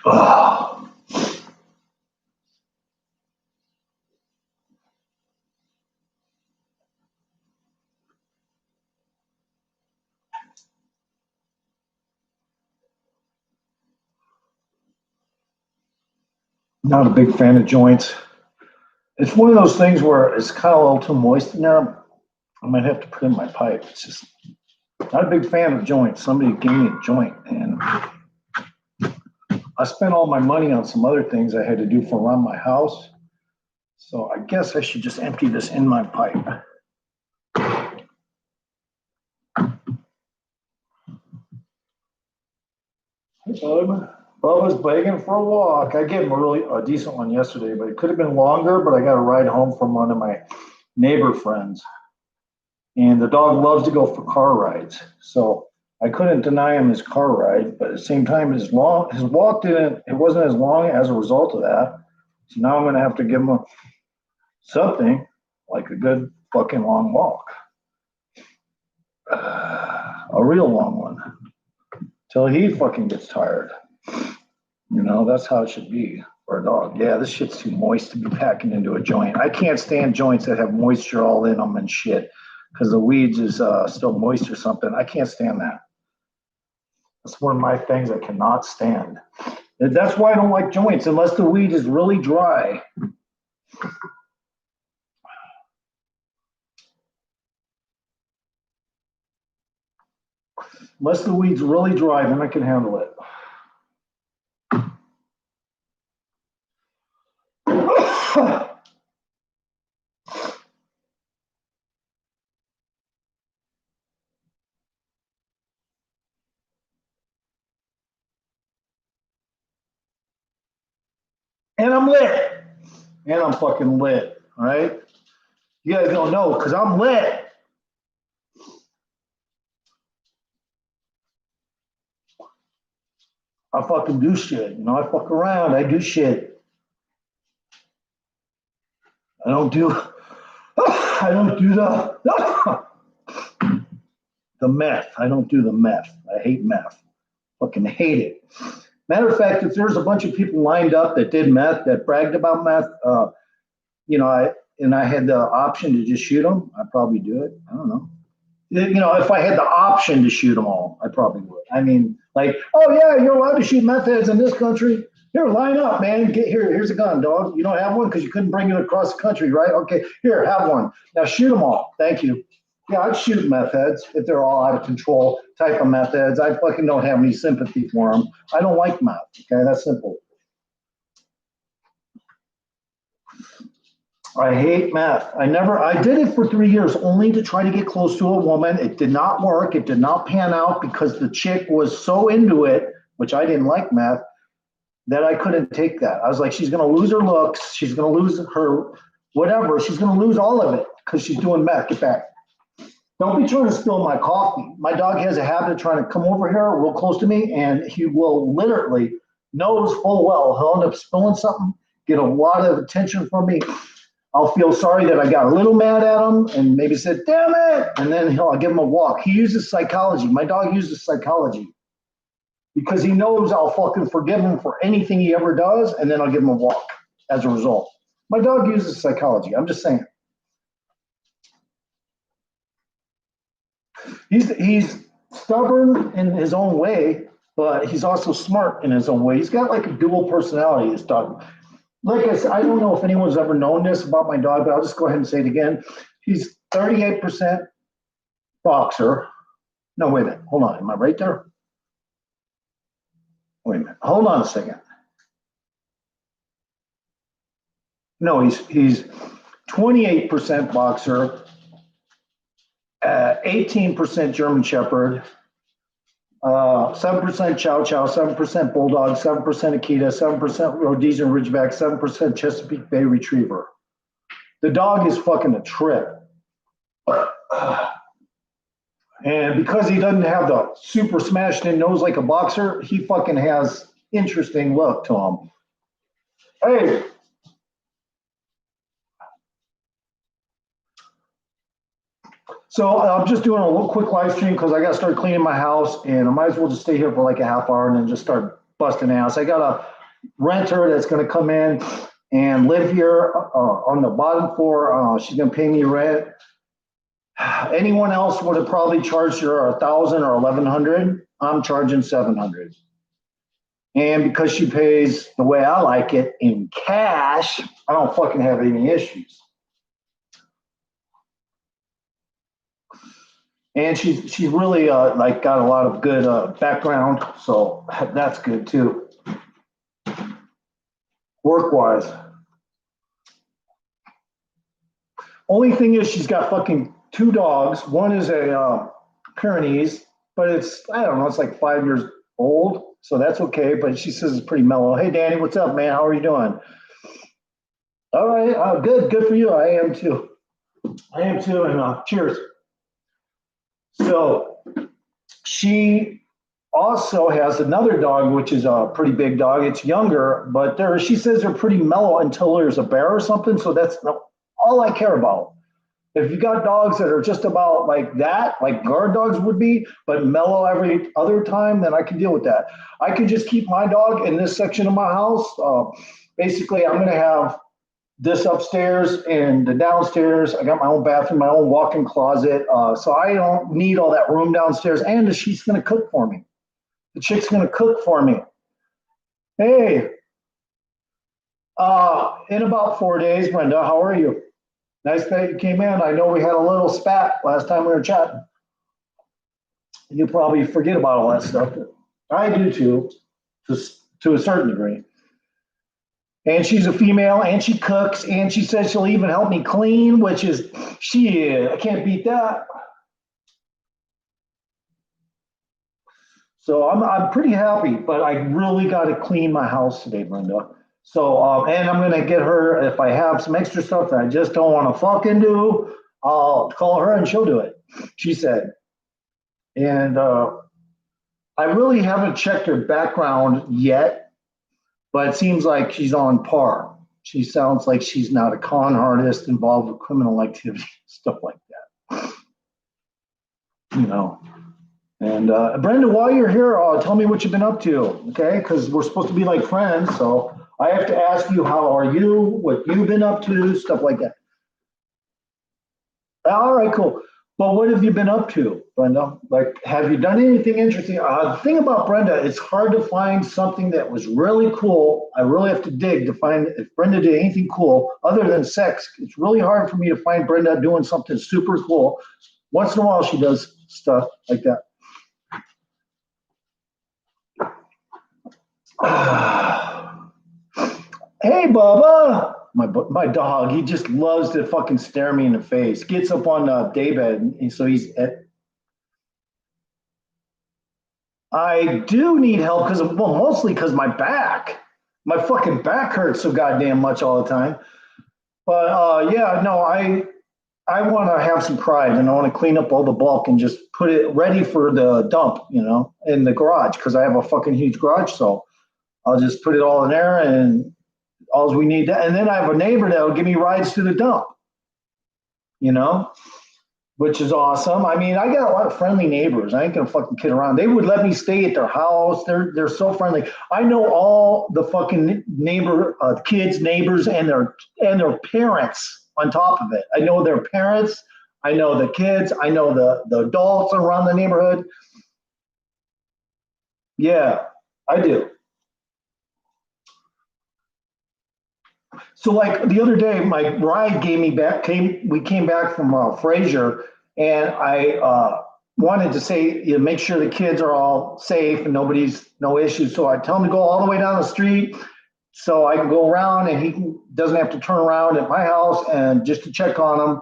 Oh. Not a big fan of joints. It's one of those things where it's kind of a little too moist in there. I might have to put in my pipe. It's just not a big fan of joints. Somebody gave me a joint, and I spent all my money on some other things I had to do for around my house. So I guess I should just empty this in my pipe. Bubba's begging for a walk. I gave him a decent one yesterday, but it could have been longer, but I got a ride home from one of my neighbor friends. And the dog loves to go for car rides. So I couldn't deny him his car ride, but at the same time, his walk it wasn't as long as a result of that. So now I'm gonna have to give him something like a good fucking long walk. A real long one. Till he fucking gets tired. You know, that's how it should be for a dog. Yeah, this shit's too moist to be packing into a joint. I can't stand joints that have moisture all in them and shit because the weeds is still moist or something. I can't stand that. That's one of my things I cannot stand. That's why I don't like joints unless the weed is really dry. Unless the weed's really dry, then I can handle it. And I'm lit. And I'm fucking lit. All right? You guys don't know because I'm lit. I fucking do shit. You know, I fuck around. I do shit. I don't do the meth. I don't do the meth. I hate meth. Fucking hate it. Matter of fact, if there's a bunch of people lined up that did meth, that bragged about meth, you know, I had the option to just shoot them, I'd probably do it. I don't know. You know, if I had the option to shoot them all, I probably would. I mean, like, oh yeah, you're allowed to shoot meth heads in this country. Here, line up, man. Get here. Here's a gun, dog. You don't have one because you couldn't bring it across the country, right? Okay, here, have one. Now shoot them all. Thank you. Yeah, I'd shoot meth heads if they're all out of control type of meth heads. I fucking don't have any sympathy for them. I don't like meth. Okay, that's simple. I hate meth. I did it for 3 years only to try to get close to a woman. It did not work. It did not pan out because the chick was so into it, which I didn't like meth, that I couldn't take that. I was like, she's going to lose her looks. She's going to lose her whatever. She's going to lose all of it because she's doing meth. Get back. Don't be trying to spill my coffee. My dog has a habit of trying to come over here real close to me, and he will literally knows full well he'll end up spilling something, get a lot of attention from me. I'll feel sorry that I got a little mad at him and maybe said, damn it. And then I'll give him a walk. He uses psychology. My dog uses psychology because he knows I'll fucking forgive him for anything he ever does. And then I'll give him a walk as a result. My dog uses psychology. I'm just saying. He's stubborn in his own way, but he's also smart in his own way. He's got like a dual personality, this dog. Like I said, I don't know if anyone's ever known this about my dog, but I'll just go ahead and say it again. He's 38% boxer. No, wait a minute. Hold on. Am I right there? Wait a minute. Hold on a second. No, he's 28% boxer, 18% German Shepherd, 7% Chow Chow, 7% Bulldog, 7% Akita, 7% Rhodesian Ridgeback, 7% Chesapeake Bay Retriever. The dog is fucking a trip. And because he doesn't have the super smashed in nose like a boxer, he fucking has interesting look to him. Hey. So I'm just doing a little quick live stream because I got to start cleaning my house, and I might as well just stay here for like a half hour and then just start busting ass. I got a renter that's going to come in and live here on the bottom floor. She's going to pay me rent. Anyone else would have probably charged her 1,000 or 1,100. I'm charging 700. And because she pays the way I like it in cash, I don't fucking have any issues. And she's really like got a lot of good background, so that's good too. Work-wise. Only thing is she's got fucking 2 dogs. One is a Pyrenees, but it's, I don't know, it's like 5 years old, so that's okay. But she says it's pretty mellow. Hey, Danny, what's up, man? How are you doing? All right, good for you. I am too, and cheers. So she also has another dog, which is a pretty big dog. It's younger, but she says they're pretty mellow until there's a bear or something. So that's all I care about. If you got dogs that are just about like that, like guard dogs would be, but mellow every other time, then I can deal with that. I can just keep my dog in this section of my house. Basically, I'm going to have this upstairs and the downstairs. I got my own bathroom, my own walk-in closet. So I don't need all that room downstairs. And she's going to cook for me. The chick's going to cook for me. Hey, in about 4 days, Brenda, how are you? Nice that you came in. I know we had a little spat last time we were chatting. You probably forget about all that stuff. I do too, to a certain degree. And she's a female, and she cooks, and she says she'll even help me clean, which is, shit, I can't beat that. So I'm pretty happy, but I really got to clean my house today, Brenda. So, and I'm going to get her, if I have some extra stuff that I just don't want to fucking do, I'll call her and she'll do it, she said. And I really haven't checked her background yet, but it seems like she's on par. She sounds like she's not a con artist involved with criminal activity, stuff like that. You know. And Brenda, while you're here, tell me what you've been up to, okay? Because we're supposed to be like friends, so I have to ask you, how are you, what you've been up to, stuff like that. All right, cool. But what have you been up to, Brenda? Like, have you done anything interesting? The thing about Brenda, it's hard to find something that was really cool. I really have to dig to find if Brenda did anything cool other than sex. It's really hard for me to find Brenda doing something super cool. Once in a while, she does stuff like that. Hey, Bubba. My dog, he just loves to fucking stare me in the face. Gets up on daybed, and so he's at. I do need help because, well, mostly because my fucking back hurts so goddamn much all the time. But yeah, no, I want to have some pride, and I want to clean up all the bulk and just put it ready for the dump, in the garage, because I have a fucking huge garage. So I'll just put it all in there, and all we need, and then I have a neighbor that will give me rides to the dump, which is awesome. I mean, I got a lot of friendly neighbors. I ain't gonna fucking kid around. They would let me stay at their house. They're so friendly. I know all the fucking neighbors, and their parents on top of it. I know their parents. I know the kids. I know the adults around the neighborhood. Yeah, I do. So like the other day, my ride we came back from Fraser, and I wanted to say, make sure the kids are all safe and no issues. So I tell him to go all the way down the street so I can go around, and he doesn't have to turn around at my house and just to check on them.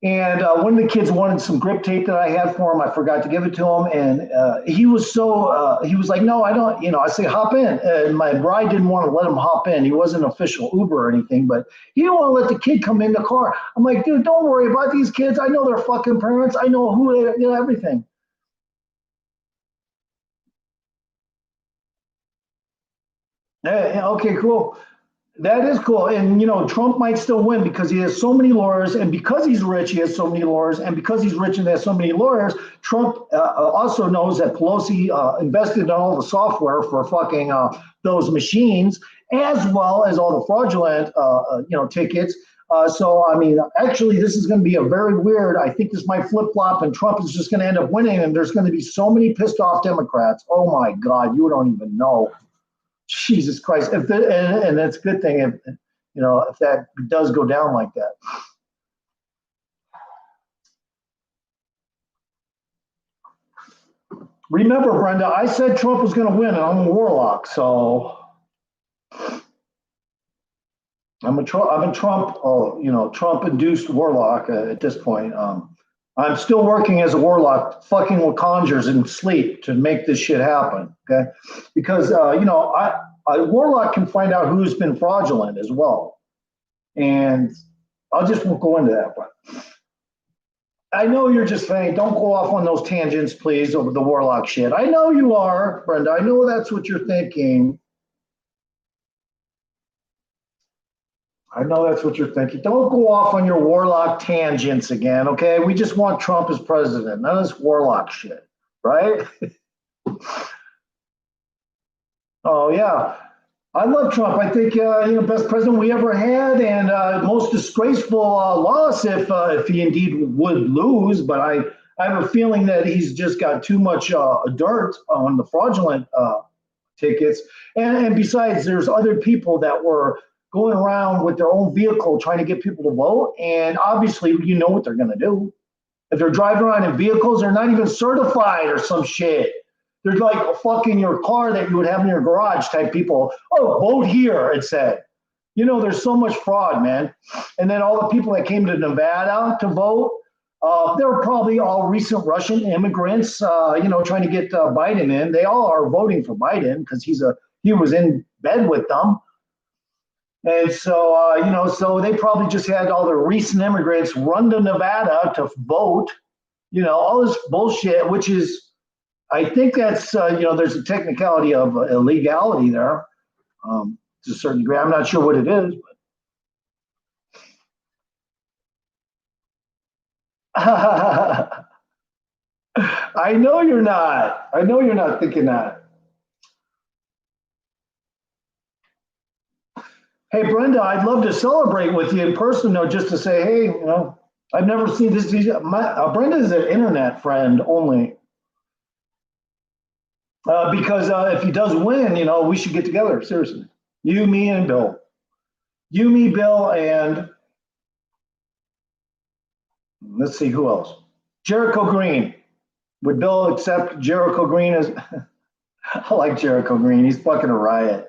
And one of the kids wanted some grip tape that I had for him. I forgot to give it to him. And he was like, no, I don't, I say, hop in. And my bride didn't want to let him hop in. He wasn't an official Uber or anything, but he didn't want to let the kid come in the car. I'm like, dude, don't worry about these kids. I know their fucking parents. I know who they, everything. Yeah, okay, cool. That is cool. And, Trump might still win because he has so many lawyers. And because he's rich, he has so many lawyers. And because he's rich and has so many lawyers, Trump also knows that Pelosi invested in all the software for fucking those machines, as well as all the fraudulent, tickets. So, I mean, actually, this is going to be a very weird. I think this might flip flop, and Trump is just going to end up winning. And there's going to be so many pissed off Democrats. Oh, my God, you don't even know. Jesus Christ! And that's a good thing if that does go down like that. Remember, Brenda, I said Trump was going to win, and I'm a warlock, so I'm a Trump, Trump-induced warlock at this point. I'm still working as a warlock, fucking with conjures in sleep to make this shit happen. Okay, because a warlock can find out who's been fraudulent as well, and I just won't go into that. But I know you're just saying, don't go off on those tangents, please, over the warlock shit. I know you are, Brenda. I know that's what you're thinking. Don't go off on your warlock tangents again, okay? We just want Trump as president, none of this warlock shit, right? Oh, yeah. I love Trump. I think, best president we ever had, and most disgraceful loss if he indeed would lose. But I have a feeling that he's just got too much dirt on the fraudulent tickets. And besides, there's other people that were going around with their own vehicle trying to get people to vote. And obviously, you know what they're going to do. If they're driving around in vehicles, they're not even certified or some shit. They're like fucking your car that you would have in your garage type people. Oh, vote here, it said. There's so much fraud, man. And then all the people that came to Nevada to vote, they were probably all recent Russian immigrants, trying to get Biden in. They all are voting for Biden because he was in bed with them. And so, so they probably just had all the recent immigrants run to Nevada to vote, all this bullshit, which is, I think that's, there's a technicality of illegality there to a certain degree. I'm not sure what it is. But I know you're not. I know you're not thinking that. Hey, Brenda, I'd love to celebrate with you in person, though, just to say, hey, I've never seen this. Brenda is an internet friend only. Because if he does win, we should get together. Seriously. You, me, and Bill. You, me, Bill, and let's see who else. Jericho Green. Would Bill accept Jericho Green as? I like Jericho Green. He's fucking a riot.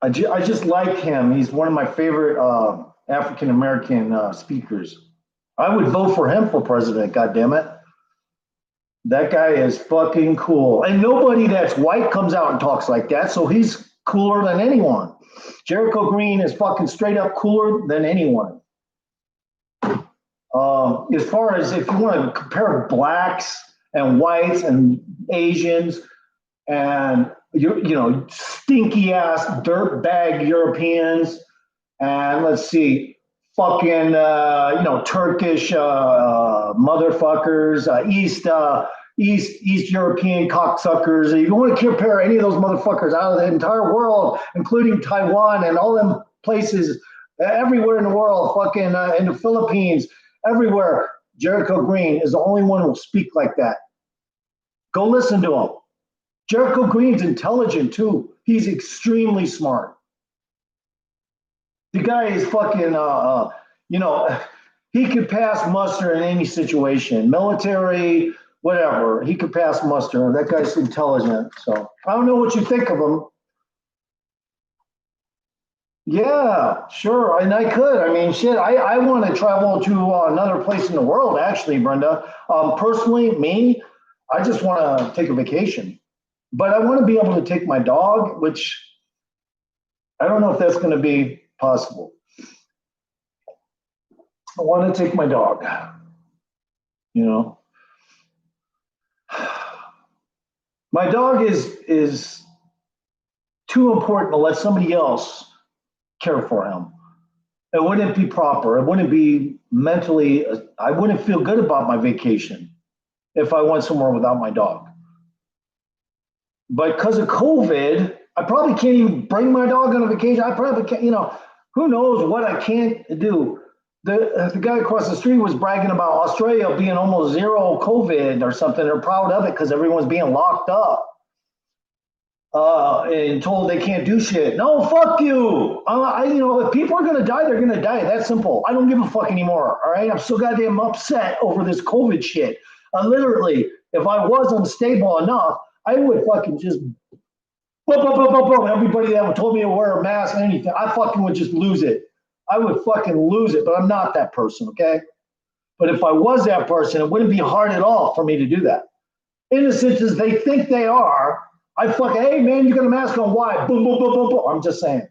I just like him. He's one of my favorite African American speakers. I would vote for him for president. God damn it. That guy is fucking cool. And nobody that's white comes out and talks like that. So he's cooler than anyone. Jericho Green is fucking straight up cooler than anyone. As far as if you want to compare blacks and whites and Asians and stinky ass dirtbag Europeans and let's see, fucking Turkish motherfuckers, East European cocksuckers. You don't want to compare any of those motherfuckers out of the entire world, including Taiwan and all them places everywhere in the world, fucking in the Philippines, everywhere. Jericho Green is the only one who will speak like that. Go listen to him. Jericho Green's intelligent too. He's extremely smart. The guy is fucking, he could pass muster in any situation, military, whatever. He could pass muster. That guy's intelligent. So I don't know what you think of him. Yeah, sure. And I could. I mean, shit, I want to travel to another place in the world, actually, Brenda. Personally, me, I just want to take a vacation. But I want to be able to take my dog, which I don't know if that's going to be possible. I want to take my dog, My dog is too important to let somebody else care for him. It wouldn't be proper. It wouldn't be mentally. I wouldn't feel good about my vacation if I went somewhere without my dog. But because of COVID, I probably can't even bring my dog on a vacation. I probably can't, who knows what I can't do. The guy across the street was bragging about Australia being almost zero COVID or something. They're proud of it because everyone's being locked up and told they can't do shit. No, fuck you. If people are gonna die, they're gonna die. That's simple. I don't give a fuck anymore. All right, I'm so goddamn upset over this COVID shit. Literally, if I was unstable enough, I would fucking just everybody that told me to wear a mask and anything. I fucking would just lose it. I would fucking lose it. But I'm not that person. Okay. But if I was that person, it wouldn't be hard at all for me to do that. Innocent as they think they are, I fucking, hey man, you got a mask on, why? Boom, boom, boom, boom, boom. I'm just saying.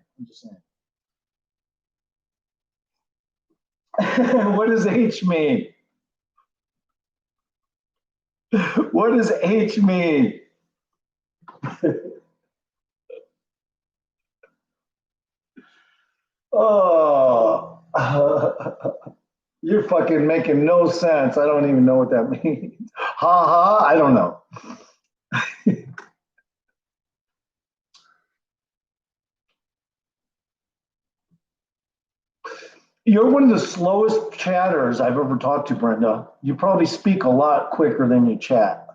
What does H mean? What does H mean? Oh, you're fucking making no sense. I don't even know what that means. Ha ha, I don't know. You're one of the slowest chatters I've ever talked to, Brenda. You probably speak a lot quicker than you chat.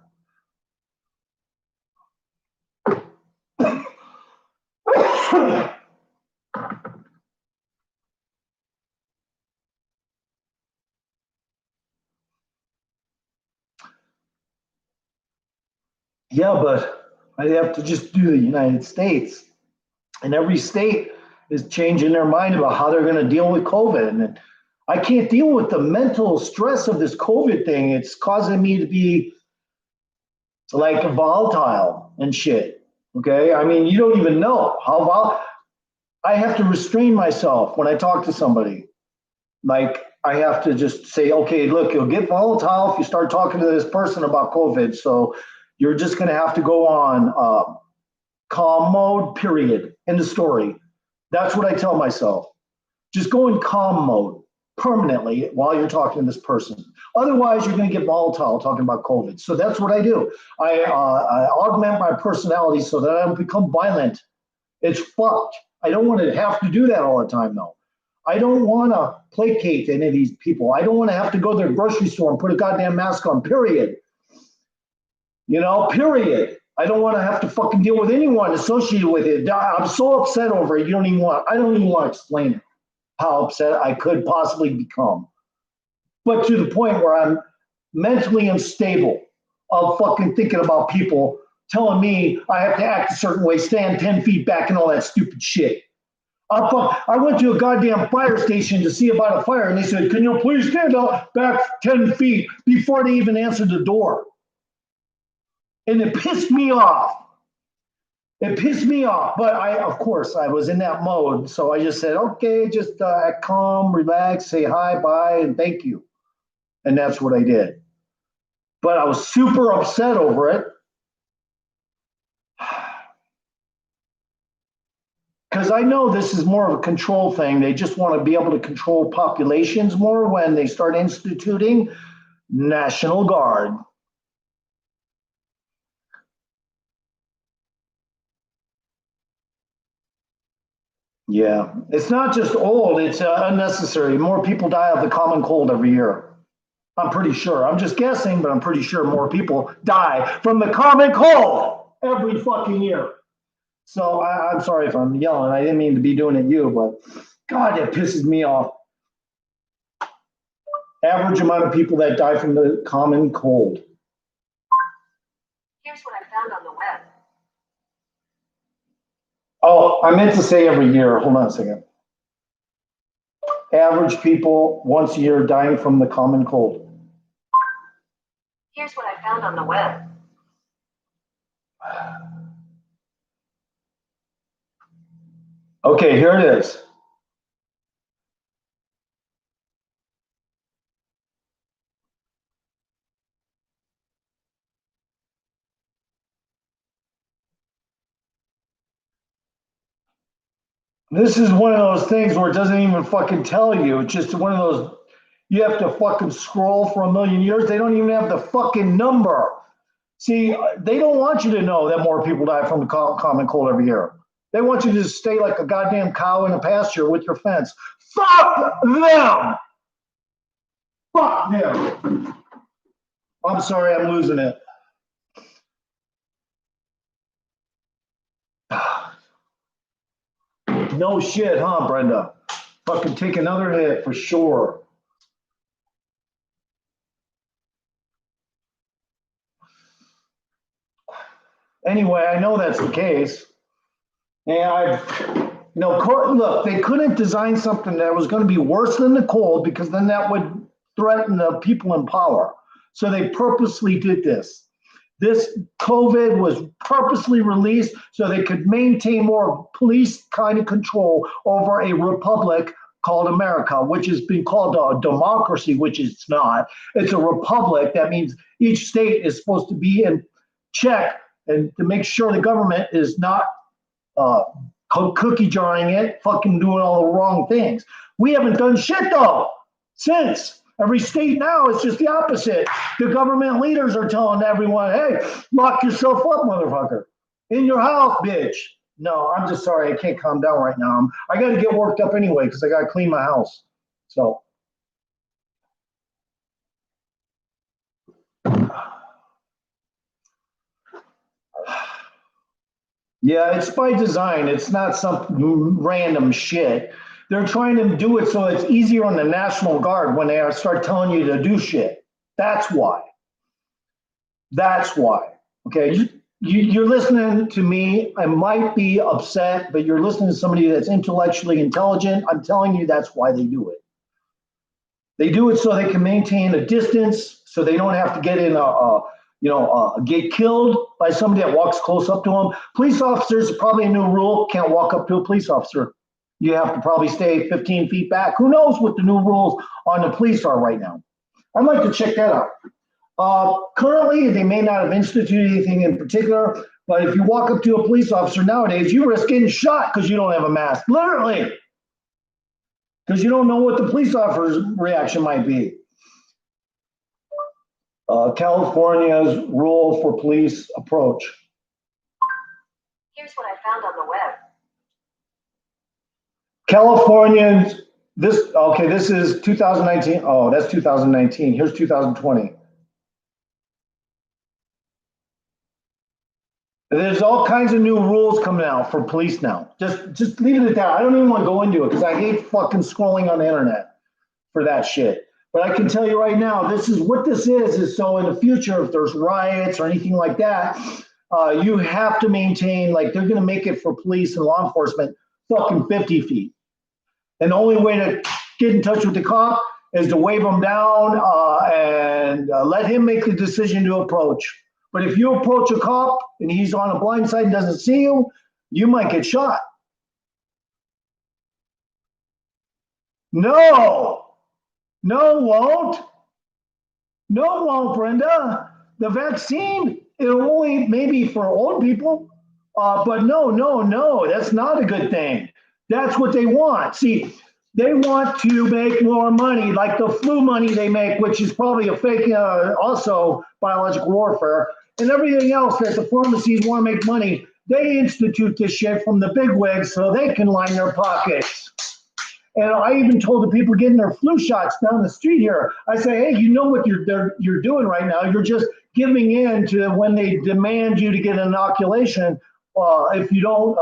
Yeah, but I have to just do the United States. And every state is changing their mind about how they're going to deal with COVID. And I can't deal with the mental stress of this COVID thing. It's causing me to be like volatile and shit. Okay. I mean, you don't even know how I have to restrain myself when I talk to somebody. Like, I have to just say, okay, look, you'll get volatile if you start talking to this person about COVID. So you're just going to have to go on calm mode, period. End of story. That's what I tell myself. Just go in calm mode permanently while you're talking to this person. Otherwise, you're going to get volatile talking about COVID. So that's what I do. I augment my personality so that I don't become violent. It's fucked. I don't want to have to do that all the time, though. I don't want to placate any of these people. I don't want to have to go to the grocery store and put a goddamn mask on, period. Period. I don't want to have to fucking deal with anyone associated with it. I'm so upset over it. I don't even want to explain it, how upset I could possibly become. But to the point where I'm mentally unstable of fucking thinking about people telling me I have to act a certain way, stand 10 feet back, and all that stupid shit. I went to a goddamn fire station to see about a fire, and they said, "Can you please stand up back 10 feet," before they even answered the door. And it pissed me off. It pissed me off. But of course, I was in that mode. So I just said, okay, just act calm, relax, say hi, bye, and thank you. And that's what I did. But I was super upset over it. Because I know this is more of a control thing. They just want to be able to control populations more when they start instituting National Guard. Yeah, it's not just old, it's unnecessary. More people die of the common cold every year. I'm pretty sure. I'm just guessing, but I'm pretty sure more people die from the common cold every fucking year. So I'm sorry if I'm yelling. I didn't mean to be doing it to you, but God, that pisses me off. Average amount of people that die from the common cold. Here's what I found on the web. Oh, I meant to say every year. Hold on a second. Average people once a year dying from the common cold. Here's what I found on the web. Okay, here it is. This is one of those things where it doesn't even fucking tell you. It's just one of those, you have to fucking scroll for a million years. They don't even have the fucking number. See, they don't want you to know that more people die from the common cold every year. They want you to stay like a goddamn cow in a pasture with your fence. Fuck them! Fuck them! I'm sorry, I'm losing it. No shit, huh, Brenda? Fucking take another hit for sure. Anyway, I know that's the case. And look, they couldn't design something that was going to be worse than the cold because then that would threaten the people in power. So they purposely did this. This COVID was purposely released so they could maintain more police kind of control over a republic called America, which has been called a democracy, which it's not. It's a republic. That means each state is supposed to be in check and to make sure the government is not uh, cookie jarring it, fucking doing all the wrong things. We haven't done shit though since. Every state now is just the opposite. The government leaders are telling everyone, hey, lock yourself up, motherfucker. In your house, bitch. No, I'm just sorry. I can't calm down right now. I got to get worked up anyway because I got to clean my house. So. Yeah, it's by design. It's not some random shit. They're trying to do it so it's easier on the National Guard when they start telling you to do shit. That's why. That's why. Okay. You're listening to me. I might be upset, but you're listening to somebody that's intellectually intelligent. I'm telling you that's why they do it. They do it so they can maintain a distance, so they don't have to get in get killed by somebody that walks close up to them. Police officers, probably a new rule, can't walk up to a police officer. You have to probably stay 15 feet back. Who knows what the new rules on the police are right now? I'd like to check that out. Currently, they may not have instituted anything in particular, but if you walk up to a police officer nowadays, you risk getting shot because you don't have a mask. Literally. Because you don't know what the police officer's reaction might be. California's rule for police approach. Here's what I found on the web. Californians, this is 2019. Oh, that's 2019. Here's 2020. There's all kinds of new rules coming out for police now. Just leave it at that. I don't even want to go into it because I hate fucking scrolling on the internet for that shit. But I can tell you right now, this is what this is so in the future, if there's riots or anything like that, you have to maintain, like they're going to make it for police and law enforcement fucking 50 feet. And the only way to get in touch with the cop is to wave him down and let him make the decision to approach. But if you approach a cop and he's on a blind side and doesn't see you, you might get shot. No, won't. No, won't, Brenda. The vaccine, it'll only maybe for old people. But no, that's not a good thing. That's what they want. See, they want to make more money, like the flu money they make, which is probably a fake, also biological warfare, and everything else that the pharmacies want to make money. They institute this shit from the bigwigs so they can line their pockets. And I even told the people getting their flu shots down the street here, I say, hey, you know what you're doing right now? You're just giving in to when they demand you to get an inoculation. If you don't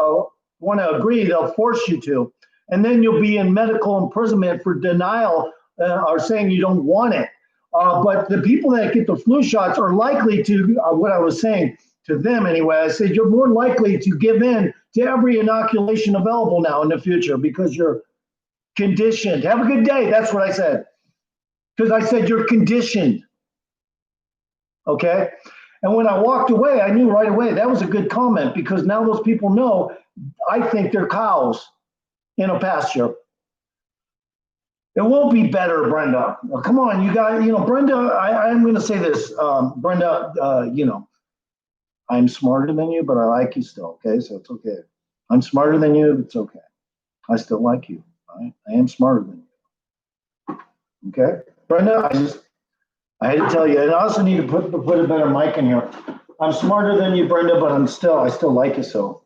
want to agree, they'll force you to. And then you'll be in medical imprisonment for denial or saying you don't want it. But the people that get the flu shots are likely to, what I was saying to them anyway, I said, you're more likely to give in to every inoculation available now in the future because you're conditioned. Have a good day. That's what I said. Because I said you're conditioned. Okay? And when I walked away, I knew right away that was a good comment because now those people know I think they're cows in a pasture. It won't be better, Brenda. Well, come on, you guys, Brenda, I'm going to say this. Brenda, I'm smarter than you, but I like you still, okay? So it's okay. I'm smarter than you, it's okay. I still like you. I am smarter than you. Okay, Brenda. I had to tell you. And I also need to put a better mic in here. I'm smarter than you, Brenda, but I still like you so.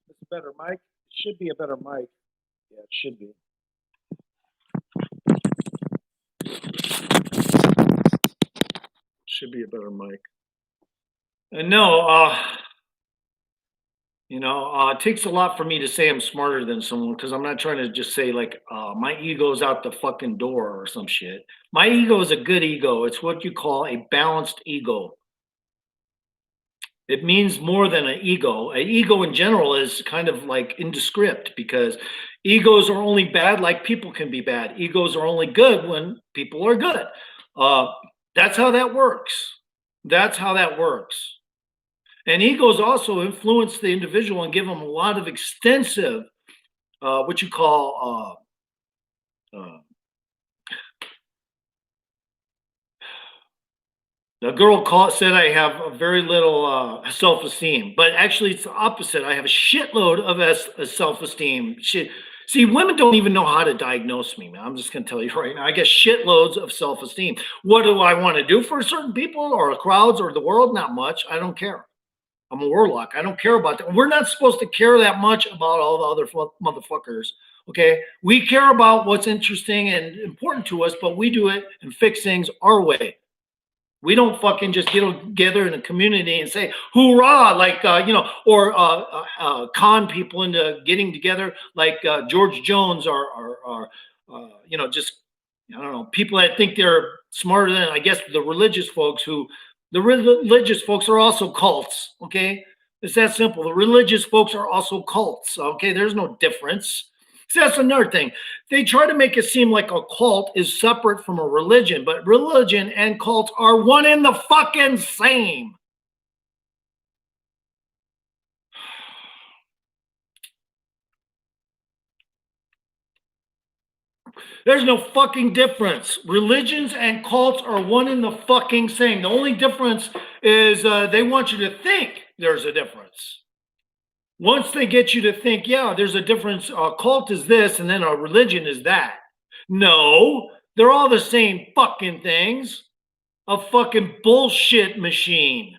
It's a better mic. It should be a better mic. Yeah, it should be. Should be a better mic. And no, it takes a lot for me to say I'm smarter than someone because I'm not trying to just say like my ego's out the fucking door or some shit. My ego is a good ego. It's what you call a balanced ego. It means more than an ego. An ego in general is kind of like indescript because egos are only bad like people can be bad. Egos are only good when people are good. Uh, that's how that works. That's how that works. And egos also influence the individual and give them a lot of extensive, what you call, the girl said I have a very little self-esteem, but actually it's the opposite. I have a shitload of self-esteem. Shit. See, women don't even know how to diagnose me, man. I'm just going to tell you right now. I get shitloads of self-esteem. What do I want to do for certain people or crowds or the world? Not much. I don't care. I'm a warlock. I don't care about that. We're not supposed to care that much about all the other motherfuckers. Okay. We care about what's interesting and important to us, but we do it and fix things our way. We don't fucking just get together in a community and say hoorah, like or con people into getting together, like George Jones or just I don't know, people that think they're smarter than I guess the religious folks. The religious folks are also cults. Okay, it's that simple. The religious folks are also cults. Okay, there's no difference. So that's another thing. They try to make it seem like a cult is separate from a religion, but religion and cults are one in the fucking same. There's no fucking difference. Religions and cults are one in the fucking same. The only difference is they want you to think there's a difference. Once they get you to think, yeah, there's a difference. A cult is this, and then a religion is that. No, they're all the same fucking things. A fucking bullshit machine.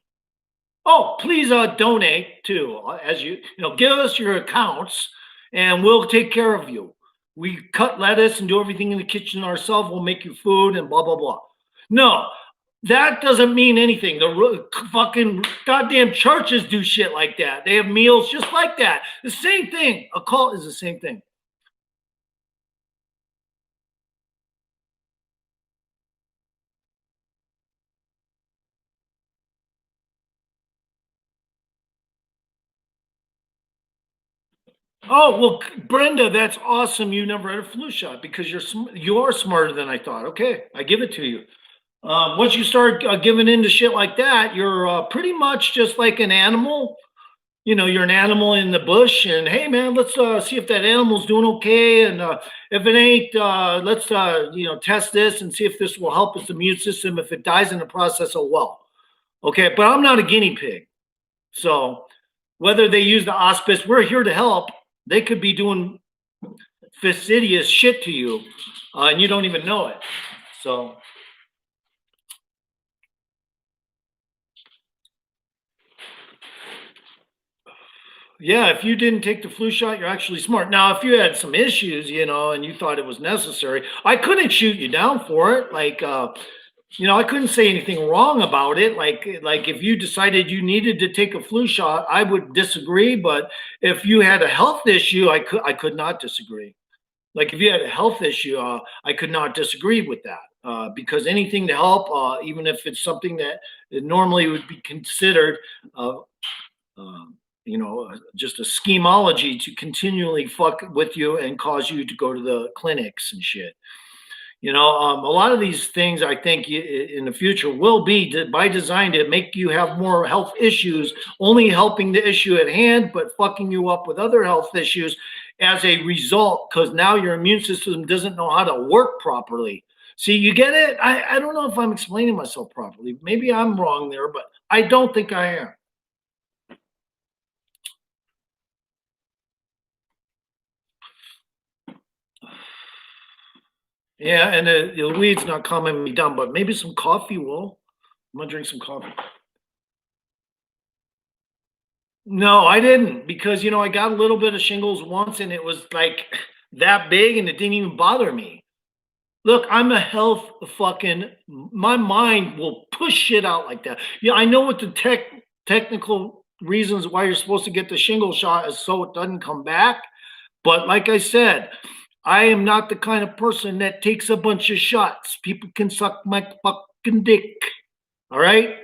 Oh, please donate too. As give us your accounts, and we'll take care of you. We cut lettuce and do everything in the kitchen ourselves. We'll make you food and blah blah blah. No, that doesn't mean anything. The fucking goddamn churches do shit like that. They have meals just like that. The same thing. A cult is the same thing. Oh well, Brenda, that's awesome. You never had a flu shot because you are smarter than I thought. Okay, I give it to you. Once you start giving into shit like that, you're pretty much just like an animal. You're an animal in the bush, and hey, man, let's see if that animal's doing okay, and if it ain't, let's test this and see if this will help its immune system. If it dies in the process, oh well. Okay, but I'm not a guinea pig, so whether they use the auspice, we're here to help. They could be doing fastidious shit to you, and you don't even know it. So. Yeah, if you didn't take the flu shot, you're actually smart. Now, if you had some issues, and you thought it was necessary, I couldn't shoot you down for it. Like, I couldn't say anything wrong about it. Like if you decided you needed to take a flu shot, I would disagree. But if you had a health issue, I could not disagree. Like if you had a health issue, I could not disagree with that because anything to help, even if it's something that normally would be considered. Just a schemology to continually fuck with you and cause you to go to the clinics and shit. A lot of these things I think in the future will be by design to make you have more health issues, only helping the issue at hand, but fucking you up with other health issues as a result, because now your immune system doesn't know how to work properly. See, you get it? I don't know if I'm explaining myself properly. Maybe I'm wrong there, but I don't think I am. Yeah, and the weed's not calming me down, but maybe some coffee will. I'm gonna drink some coffee. No, I didn't because I got a little bit of shingles once and it was like that big and it didn't even bother me. Look, I'm a health fucking my mind will push shit out like that. Yeah, I know what the technical reasons why you're supposed to get the shingle shot is so it doesn't come back. But like I said, I am not the kind of person that takes a bunch of shots. People can suck my fucking dick. All right?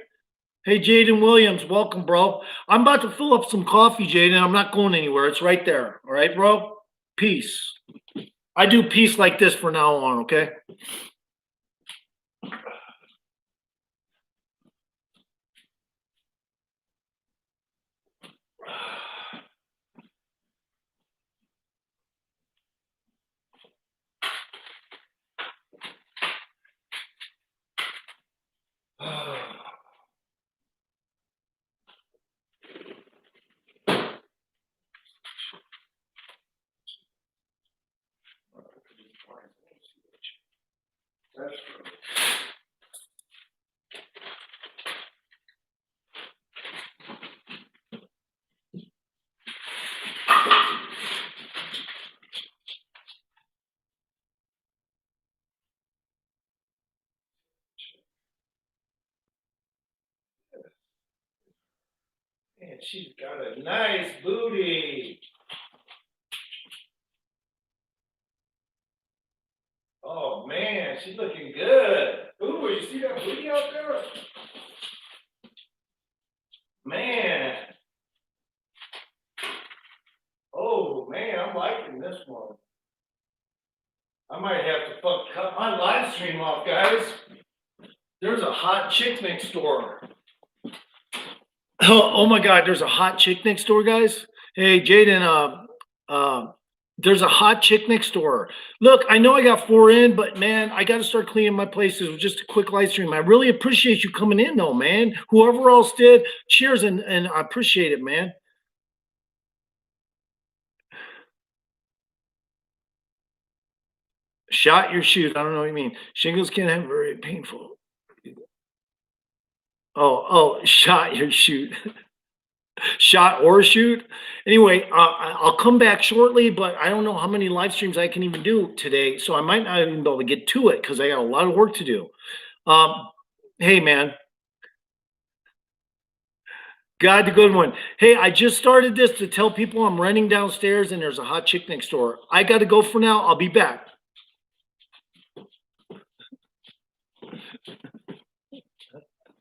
Hey, Jaden Williams, welcome, bro. I'm about to fill up some coffee, Jaden. I'm not going anywhere. It's right there. All right, bro? Peace. I do peace like this from now on, okay? Man, she's got a nice booty. Oh, man, she's looking good. Ooh, you see that booty out there? Man. Oh, man, I'm liking this one. I might have to cut my live stream off, guys. There's a hot chick next door. Oh my God, there's a hot chick next door, guys. Hey, Jaden, there's a hot chick next door. Look, I know I got 4 in, but man, I got to start cleaning my places with just a quick live stream. I really appreciate you coming in, though, man. Whoever else did, cheers, and I appreciate it, man. Shot your shoot. I don't know what you mean. Shingles can have very painful. Oh, shot your shoot. Shot or shoot. Anyway, I'll come back shortly, but I don't know how many live streams I can even do today, so I might not even be able to get to it because I got a lot of work to do. Hey, man, God, the good one. Hey, I just started this to tell people I'm running downstairs and there's a hot chick next door. I got to go for now. I'll be back.